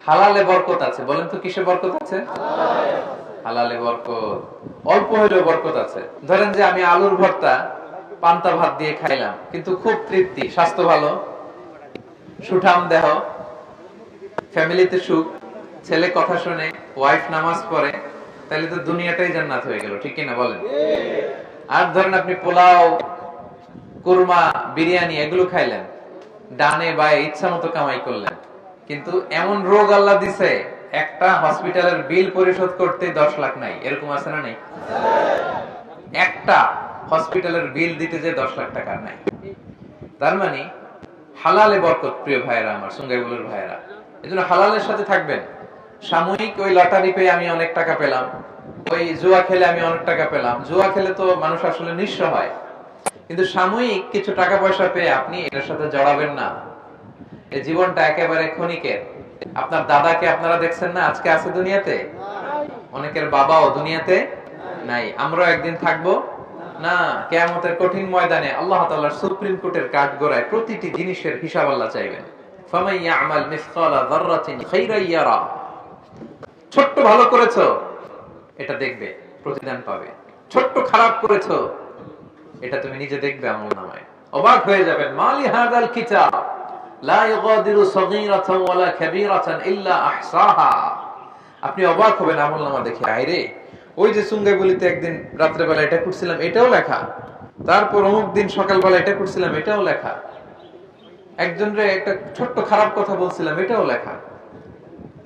হালালে বরকত আছে। বলেন তো কিসে বরকত আছে? হালালে বরকত। অল্প হইলেও বরকত আছে। ধরেন যে আমি আলুর ভর্তা পান্তা ভাত দিয়ে খাইলাম, কিন্তু খুব তৃপ্তি, স্বাস্থ্য ভালো, সুঠাম দেহ, ফ্যামিলিতে সুখ, ছেলে কথা শুনে, ওয়াইফ নামাজ পড়ে, তাহলে তো দুনিয়াটাই জান্নাত হয়ে গেল, ঠিক কিনা বলেন? আর ধরেন আপনি পোলাও, কুরমা, বিরিয়ানি এগুলো খাইলেন, ডানে বায়ে ইচ্ছা মতো কামাই করলেন, কিন্তু এমন রোগ আল্লাহ দিছে, একটা হসপিটালের বিল পরিশোধ করতে 10 লাখ নাই, এরকম আছে না? নেই? একটা হসপিটালের বিল দিতে যে 10 লাখ টাকা নাই। তার মানে হালালে বরকত, প্রিয় ভাইয়েরা আমার, সুঙ্গাইবুলের ভাইয়েরা। এজন্য হালালের সাথে থাকবেন। সাময়িক ওই লটারি পেয়ে আমি অনেক টাকা পেলাম, ওই জুয়া খেলে আমি অনেক টাকা পেলাম, জুয়া খেলে তো মানুষ আসলে নিঃস্ব হয়, কিন্তু সাময়িক কিছু টাকা পয়সা পেয়ে আপনি এটার সাথে জড়াবেন না। এই জীবনটা একেবারে ক্ষণিকের। আপনার দাদাকে আপনারা দেখছেন না, আজকে আছে দুনিয়াতে, অনেকের বাবাও দুনিয়াতে নাই। আমরাও একদিন থাকবো না। কিয়ামতের কঠিন ময়দানে আল্লাহ তাআলার সুপ্রিম কোর্টের কাঠগড়ায় প্রতিটি জিনিসের হিসাব আল্লাহ চাইবেন। ফামান ইয়ামাল মিসকালা যাররাতিন খাইরান ইয়ারা। ছোট্ট ভালো করেছো, এটা দেখবে, প্রতিদান পাবে। ছোট্ট খারাপ করেছো, এটা তুমি নিজে দেখবে আমলনামায়। অবাক হয়ে যাবেন, মালি হাযাল কিতাব লা ইউগাদিরু সাগীরাতান ওয়ালা কাবীরাতান ইল্লা আহসাহা। আপনি অবাক হবেন আমলনামা দেখে। আইরে, ওই যে সুঙ্গাইবুলিতে একদিন রাত্রে বেলা এটা করছিলাম, এটাও লেখা। তারপর অমুক দিন সকালবেলা এটা করছিলাম, এটাও লেখা। একজনরে একটা ছোট্ট খারাপ কথা বলছিলাম, এটাও লেখা।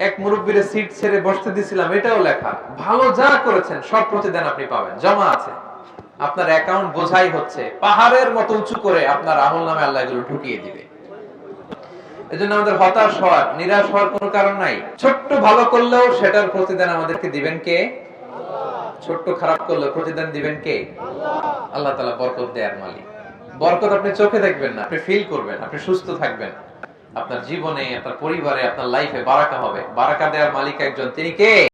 এক মুরব্বিরে সিট ছেড়ে বসতে দিছিলাম, এটাও লেখা। ভালো যা করেছেন সব প্রতিদান আপনি পাবেন, জমা আছে। আপনার অ্যাকাউন্ট বোঝাই হচ্ছে, পাহাড়ের মতো উঁচু করে আপনার আমলনামে আল্লাহ এগুলো ঢুকিয়ে দিবে। এজন্য আমাদের হতাশ হওয়ার, নিরাশ হওয়ার কোনো কারণ নাই। ছোট্ট ভালো করলেও সেটার প্রতিদান আমাদেরকে দিবেন কে? ছোট্ট খারাপ করলেও প্রতিদান দিবেন কে? আল্লাহ তাআলা বরকত দেয়ার মালিক। বরকত আপনি চোখে দেখবেন না, আপনি ফিল করবেন। আপনি সুস্থ থাকবেন, আপনার জীবনে, আপনার পরিবারে, আপনার লাইফে বারাকা হবে। বারাকা দেয়ার মালিক একজন, তিনি কে?